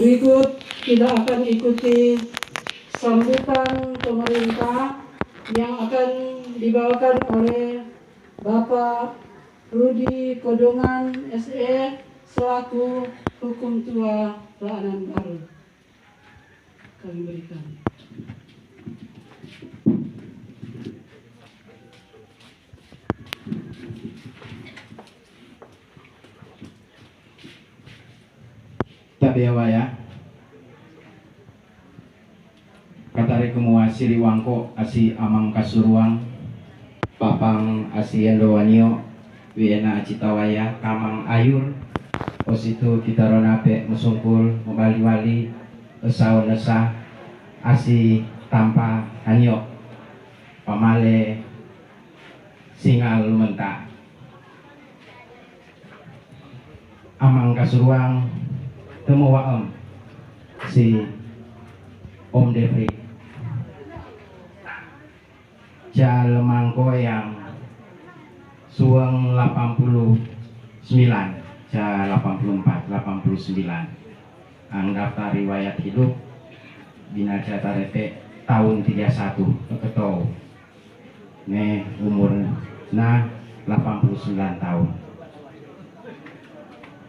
Berikut kita akan ikuti sambutan pemerintah yang akan dibawakan oleh Bapak Rudi Kodongan SE selaku Hukum Tua Raanan Baru. Kami berikan. Tapi ya, katari kumua siri wangko asi amang kasuruang papang asi endowanio wiena acitawaya kamang ayur ositu kita ronape musungkul membali-wali esau nesa asi tanpa hanyo pamale singal lumenta amang kasuruang temu waem si Om Devri Jalemangko yang suang 89 ja 84 89 ang daftar riwayat hidup Bina Jatarepe tahun 31 ketau ne umur na 89 tahun.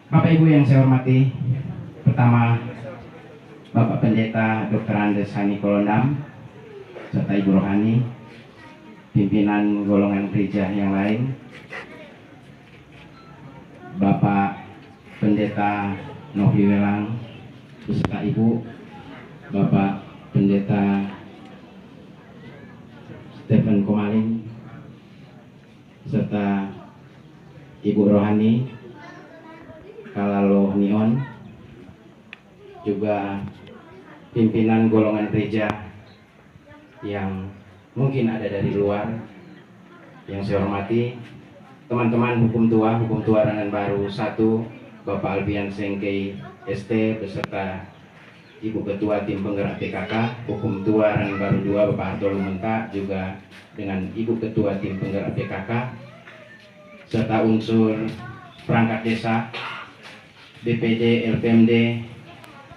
Bapak Ibu yang saya hormati, pertama Bapak Pendeta Dr. Andes Hani Kolondam serta Ibu Rohani, pimpinan golongan gereja yang lain, Bapak Pendeta Novi Welang beserta Ibu, Bapak Pendeta Stephen Komalin serta Ibu Rohani Kalalo Nion, juga pimpinan golongan gereja yang mungkin ada dari luar yang saya hormati, teman-teman hukum tua Raanan Baru 1, Bapak Albian Sengkei ST beserta Ibu Ketua Tim Penggerak PKK, hukum tua Raanan Baru 2 Bapak Harto Lumenta, juga dengan Ibu Ketua Tim Penggerak PKK serta unsur perangkat desa, DPD, LPMD,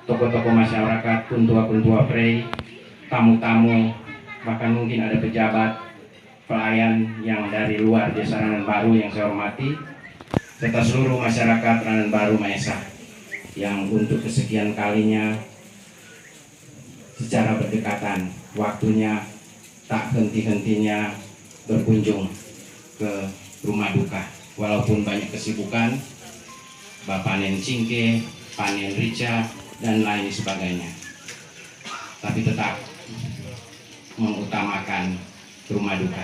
tokoh-tokoh masyarakat, kuntua-kuntua prei, tamu-tamu, bahkan mungkin ada pejabat, pelayan yang dari luar Desa Raanan Baru yang saya hormati, serta seluruh masyarakat Raanan Baru Maesa yang untuk kesekian kalinya secara berdekatan waktunya tak henti-hentinya berkunjung ke rumah duka. Walaupun banyak kesibukan, Bapak Nen Cingke, Panen Rica, dan lain sebagainya, tapi tetap mengutamakan rumah duka.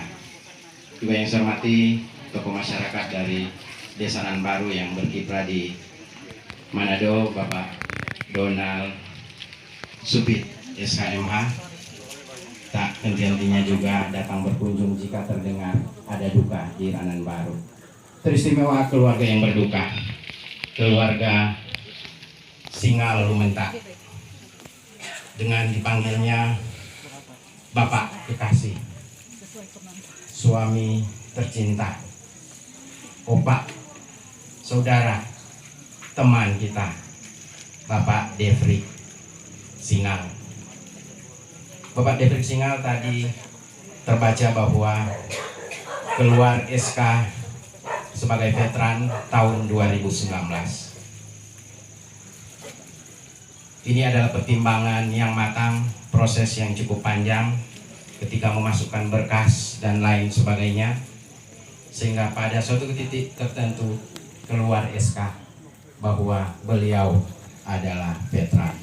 Juga yang saya hormati tokoh masyarakat dari Desa Raanan Baru yang berkiprah di Manado, Bapak Donald Supit SKMH, tak henti-hentinya juga datang berkunjung jika terdengar ada duka di Raanan Baru. Teristimewa keluarga yang berduka, keluarga Singal Lumenta, dengan dipanggilnya Bapak Kekasih, suami tercinta, opak, saudara, teman kita, Bapak Devri Singal. Bapak Devri Singal tadi terbaca bahwa keluar SK sebagai veteran tahun 2019. Ini adalah pertimbangan yang matang, proses yang cukup panjang ketika memasukkan berkas dan lain sebagainya, sehingga pada suatu titik tertentu keluar SK bahwa beliau adalah veteran.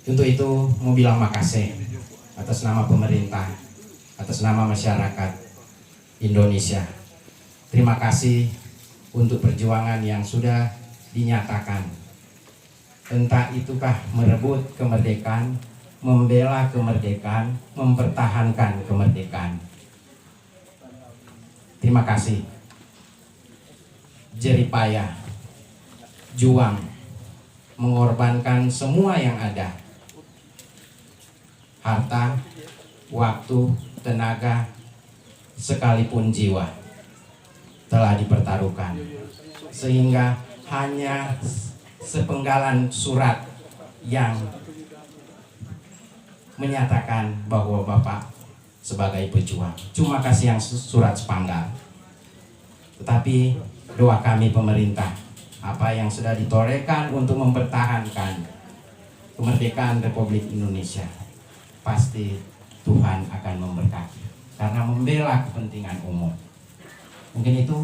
Untuk itu mau bilang makasih atas nama pemerintah, atas nama masyarakat Indonesia. Terima kasih untuk perjuangan yang sudah dinyatakan. Entah itukah merebut kemerdekaan, membela kemerdekaan, mempertahankan kemerdekaan. Terima kasih. Jeripayah, juang, mengorbankan semua yang ada. Harta, waktu, tenaga, sekalipun jiwa telah dipertaruhkan. Sehingga hanya sepenggalan surat yang menyatakan bahwa Bapak sebagai pejuang. Cuma kasih yang surat sepenggal. Tetapi doa kami pemerintah, apa yang sudah ditorekan untuk mempertahankan kemerdekaan Republik Indonesia, pasti Tuhan akan memberkati karena membela kepentingan umum. Mungkin itu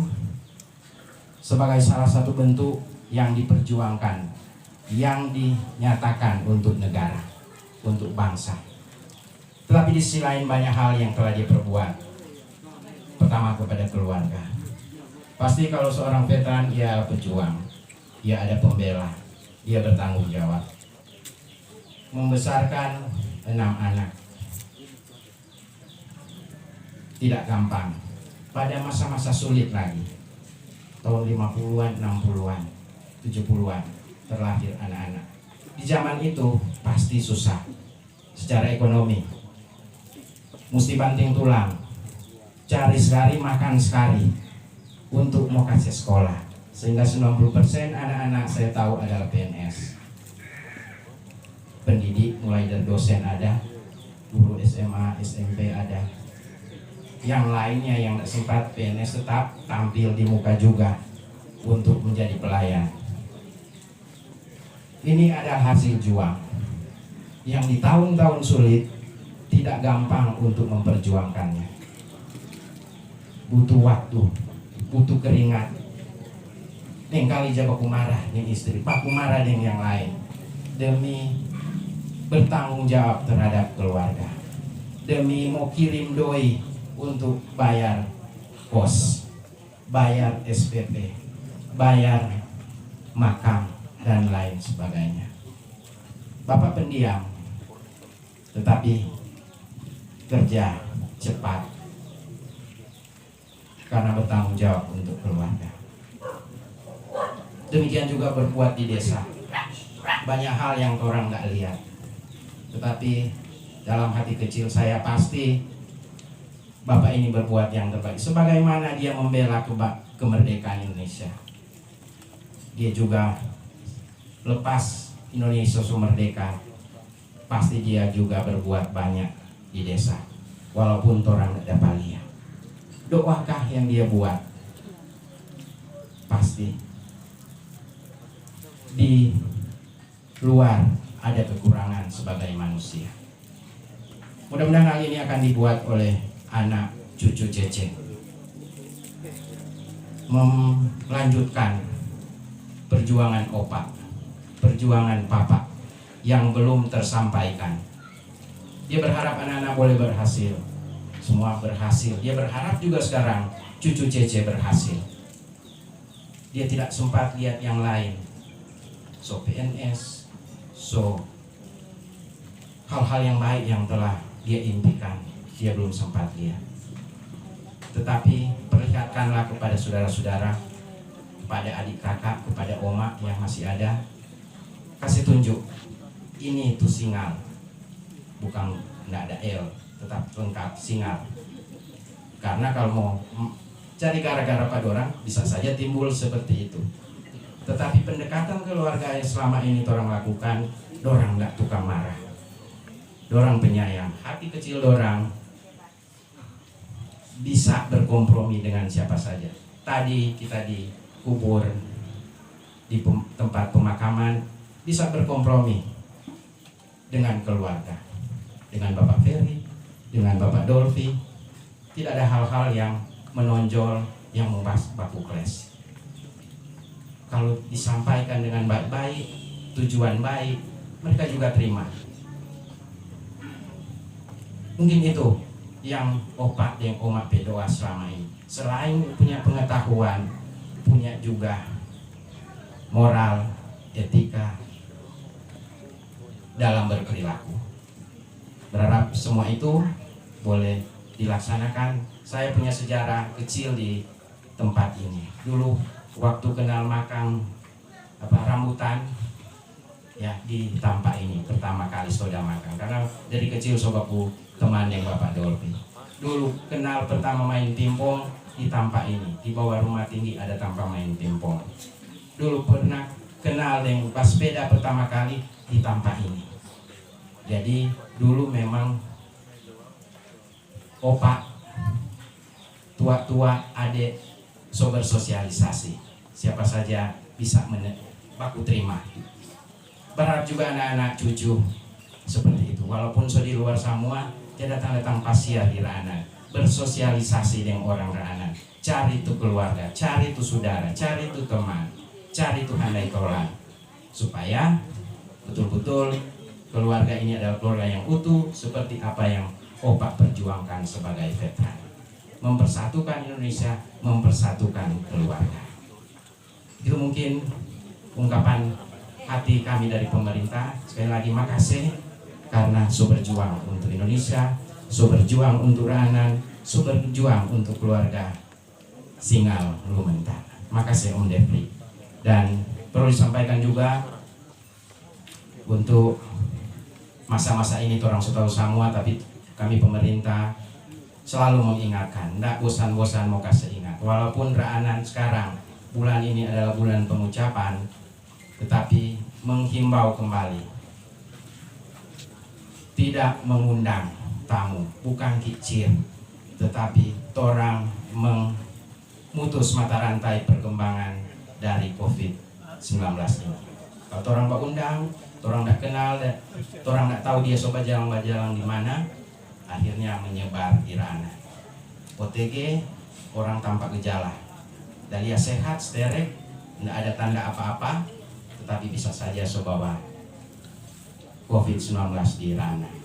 sebagai salah satu bentuk yang diperjuangkan, yang dinyatakan untuk negara, untuk bangsa. Tetapi di sisi lain banyak hal yang telah dia perbuat. Pertama kepada keluarga. Pasti kalau seorang veteran dia pejuang, dia ada pembela, dia bertanggung jawab. Membesarkan 6 anak tidak gampang. Pada masa-masa sulit lagi, tahun 50-an, 60-an, 70-an terlahir anak-anak. Di zaman itu pasti susah secara ekonomi, mesti banting tulang, cari sekali makan sekali untuk mau kasih sekolah. Sehingga 90% anak-anak saya tahu adalah PNS. Pendidik mulai dari dosen ada, guru SMA, SMP ada. Yang lainnya yang tidak sempat PNS tetap tampil di muka juga untuk menjadi pelayan. Ini adalah hasil juang yang di tahun-tahun sulit tidak gampang untuk memperjuangkannya. Butuh waktu, butuh keringat. Neng kali jaga kumarah neng istri, pak kumarah neng yang lain demi bertanggung jawab terhadap keluarga, demi mau kirim doi untuk bayar kos, bayar SPP, bayar makam dan lain sebagainya. Bapak pendiam, tetapi kerja cepat karena bertanggung jawab untuk keluarga. Demikian juga berbuat di desa. Banyak hal yang orang nggak lihat, tetapi dalam hati kecil saya pasti Bapak ini berbuat yang terbaik. Sebagaimana dia membela kemerdekaan Indonesia, dia juga lepas Indonesia merdeka, pasti dia juga berbuat banyak di desa. Walaupun orang tidak dapat lihat, doakah yang dia buat pasti di luar ada kekurangan sebagai manusia. Mudah-mudahan hal ini akan dibuat oleh anak cucu Cece, melanjutkan perjuangan opa, perjuangan papa yang belum tersampaikan. Dia berharap anak-anak boleh berhasil, semua berhasil. Dia berharap juga sekarang cucu Cece berhasil. Dia tidak sempat lihat yang lain, so PNS, so hal-hal yang baik yang telah dia impikan, dia belum sempat lihat. Tetapi perlihatkanlah kepada saudara-saudara, kepada adik kakak, kepada oma yang masih ada, kasih tunjuk, ini tuh singal, bukan tidak ada L, tetap lengkap singal. Karena kalau mau cari gara-gara pada orang, bisa saja timbul seperti itu. Tetapi pendekatan keluarga yang selama ini orang lakukan, dorang nggak tukang marah, dorang penyayang, hati kecil dorang bisa berkompromi dengan siapa saja. Tadi kita dikubur di tempat pemakaman, bisa berkompromi dengan keluarga, dengan Bapak Ferry, dengan Bapak Dolphy. Tidak ada hal-hal yang menonjol yang membahas baku kles. Kalau disampaikan dengan baik-baik, tujuan baik, mereka juga terima. Mungkin itu yang opa yang oma berdoa selama ini. Selain punya pengetahuan, punya juga moral, etika dalam berperilaku. Berharap semua itu boleh dilaksanakan. Saya punya sejarah kecil di tempat ini. Dulu waktu kenal makang rambutan ya di tampak ini pertama kali soda makang, karena dari kecil sobaku teman yang Bapak Dolphy. Dulu kenal pertama main pimpong di tampak ini, di bawah rumah tinggi ada tampak main pimpong. Dulu pernah kenal dengan pesepeda pertama kali di Tampak ini. Jadi dulu memang opak tua-tua adik so bersosialisasi, siapa saja bisa baku terima. Berharap juga anak-anak cucu seperti itu, walaupun so di luar semua, tidak datang-datang pasiar di Raanan, bersosialisasi dengan orang Raanan, cari itu keluarga, cari itu saudara, cari itu teman, cari itu handai tolan, supaya betul-betul keluarga ini adalah keluarga yang utuh seperti apa yang opak perjuangkan sebagai veteran, mempersatukan Indonesia, mempersatukan keluarga. Itu mungkin ungkapan hati kami dari pemerintah. Sekali lagi makasih karena so berjuang untuk Indonesia, so berjuang untuk Raanan, so berjuang untuk keluarga Singal Lumentar. Makasih Om Devri. Dan perlu disampaikan juga untuk masa-masa ini orang sudah tahu semua, tapi kami pemerintah selalu mengingatkan, tidak bosan-bosan mau kasih ingat. Walaupun Raanan sekarang bulan ini adalah bulan pengucapan, tetapi menghimbau kembali, tidak mengundang tamu, bukan kicir, tetapi orang memutus mata rantai perkembangan dari COVID-19 ini. Kalau orang tak undang, orang tak kenal, orang tak tahu dia sobat jalan-jalan di mana, akhirnya menyebar di Raanan. OTG, orang tanpa gejala, Dahlia sehat, sterek, tidak ada tanda apa-apa, tetapi bisa saja bawa COVID-19 di Raanan.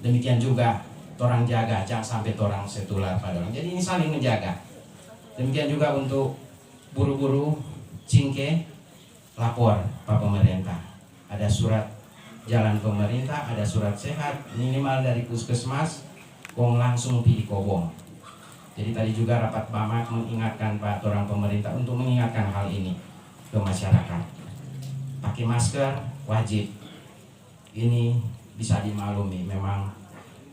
Demikian juga orang jaga, jangan sampai orang setular pada orang. Jadi ini saling menjaga. Demikian juga untuk buru-buru Cingke, lapor Pak Pemerintah. Ada surat jalan pemerintah, ada surat sehat minimal dari puskesmas, kong langsung pilih kobong. Jadi tadi juga rapat Bamak mengingatkan Pak orang pemerintah untuk mengingatkan hal ini ke masyarakat. Pakai masker wajib. Ini bisa dimaklumi, memang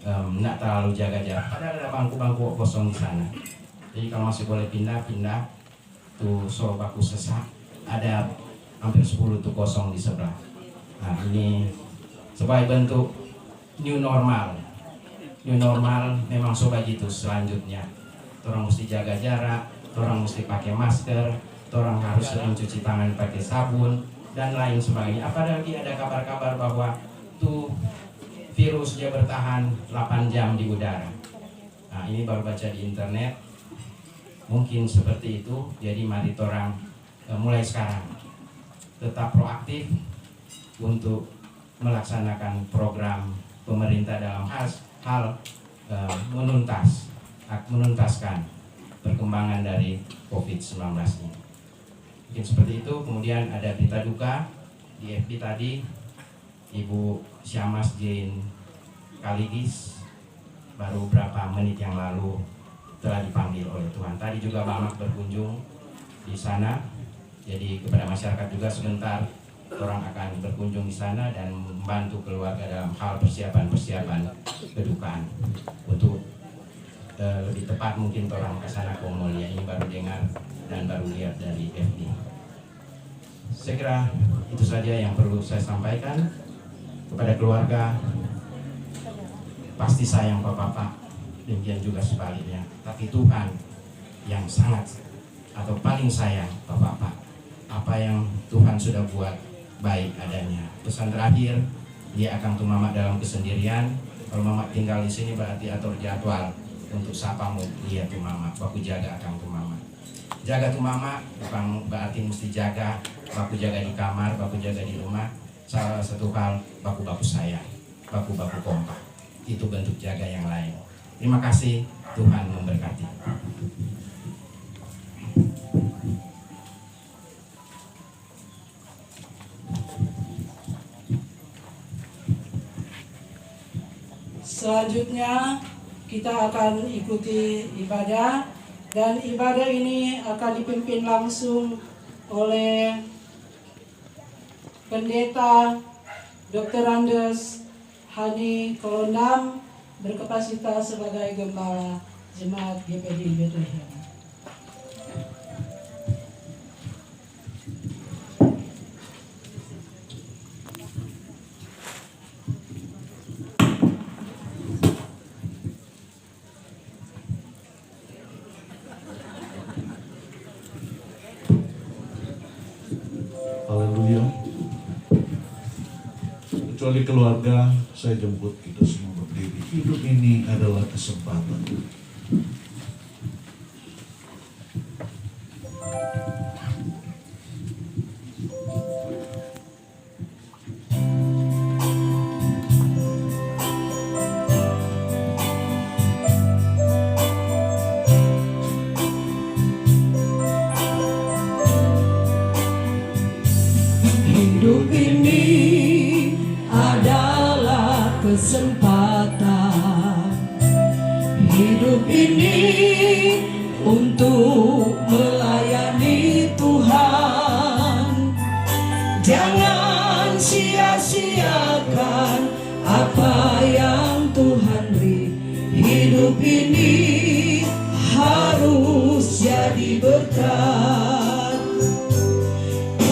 tidak terlalu jaga jarak. Padahal ada bangku-bangku kosong di sana. Jadi kalau masih boleh pindah-pindah, tuh so baku sesak, ada hampir 10 tuh kosong di sebelah. Nah ini sebagai bentuk new normal. New normal memang so begitu selanjutnya. Orang mesti jaga jarak, orang mesti pakai masker, orang harus sering cuci tangan pakai sabun dan lain sebagainya. Apalagi ada kabar-kabar bahwa tuh virus dia bertahan 8 jam di udara. Nah ini baru baca di internet, mungkin seperti itu. Jadi mari orang mulai sekarang tetap proaktif untuk melaksanakan program pemerintah dalam hal menuntaskan perkembangan dari COVID-19 ini. Mungkin seperti itu. Kemudian ada berita duka di FB tadi, Ibu Syamas Jane Kaligis baru berapa menit yang lalu telah dipanggil oleh Tuhan. Tadi juga Bamak berkunjung di sana. Jadi kepada masyarakat juga sebentar orang akan berkunjung di sana dan membantu keluarga dalam hal persiapan kedukaan. Untuk lebih tepat mungkin orang ke sana Mongolia, ini baru dengar dan baru lihat dari FB. Saya kira itu saja yang perlu saya sampaikan. Kepada keluarga pasti sayang Bapak-bapak, demikian juga sebaliknya. Tapi Tuhan yang sangat atau paling sayang Bapak-bapak. Apa yang Tuhan sudah buat baik adanya. Pesan terakhir, dia akan tuh Mama dalam kesendirian. Kalau Mama tinggal di sini berarti atur jadwal untuk sapamu lihat tuh Mama. Baku jaga akan tuh Mama. Jaga tuh Mama bukan berarti mesti jaga, baku jaga di kamar, baku jaga di rumah. Salah satu hal, baku-baku sayang, baku-baku kompak. Itu bentuk jaga yang lain. Terima kasih, Tuhan memberkati. Selanjutnya kita akan ikuti ibadah, dan ibadah ini akan dipimpin langsung oleh Pendeta Dr. Andes Hani Kolondam, berkapasitas sebagai Gembala Jemaat GPD Bethlehem. kecuali keluarga, saya jemput kita semua berdiri. Hidup ini adalah kesempatan. Hidup ini adalah kesempatan. Hidup ini untuk melayani Tuhan. Jangan sia-siakan apa yang Tuhan beri. Hidup ini harus jadi berkat.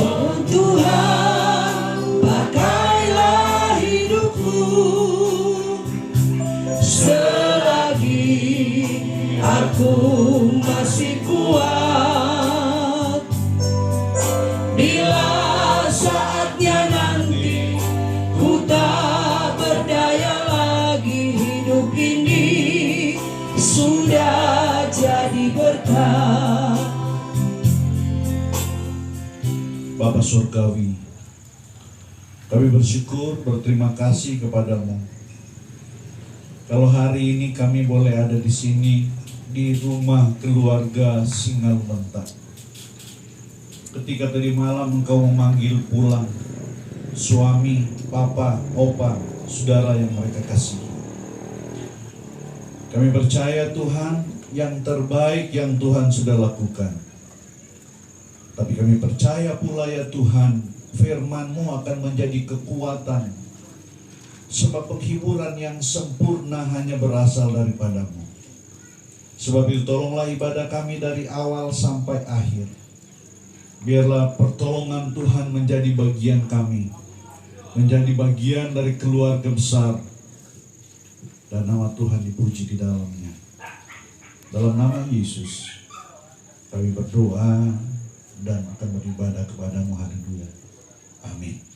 Oh Tuhan, pakailah hidupku selagi aku masih kuat. Bila saatnya nanti ku tak berdaya lagi, hidup ini sudah jadi berkat. Bapa Surgawi, kami bersyukur, berterima kasih kepadamu. Kalau hari ini kami boleh ada di sini, di rumah keluarga Singalunta. Ketika tadi malam engkau memanggil pulang suami, papa, opa, saudara yang mereka kasih. Kami percaya Tuhan, yang terbaik yang Tuhan sudah lakukan. Tapi kami percaya pula ya Tuhan, firman-Mu akan menjadi kekuatan. Sebab penghiburan yang sempurna hanya berasal daripada-Mu. Sebab itu tolonglah ibadah kami dari awal sampai akhir. Biarlah pertolongan Tuhan menjadi bagian kami. Menjadi bagian dari keluarga besar. Dan nama Tuhan dipuji di dalamnya. Dalam nama Yesus kami berdoa dan akan beribadah kepadamu. Haleluya. Amin.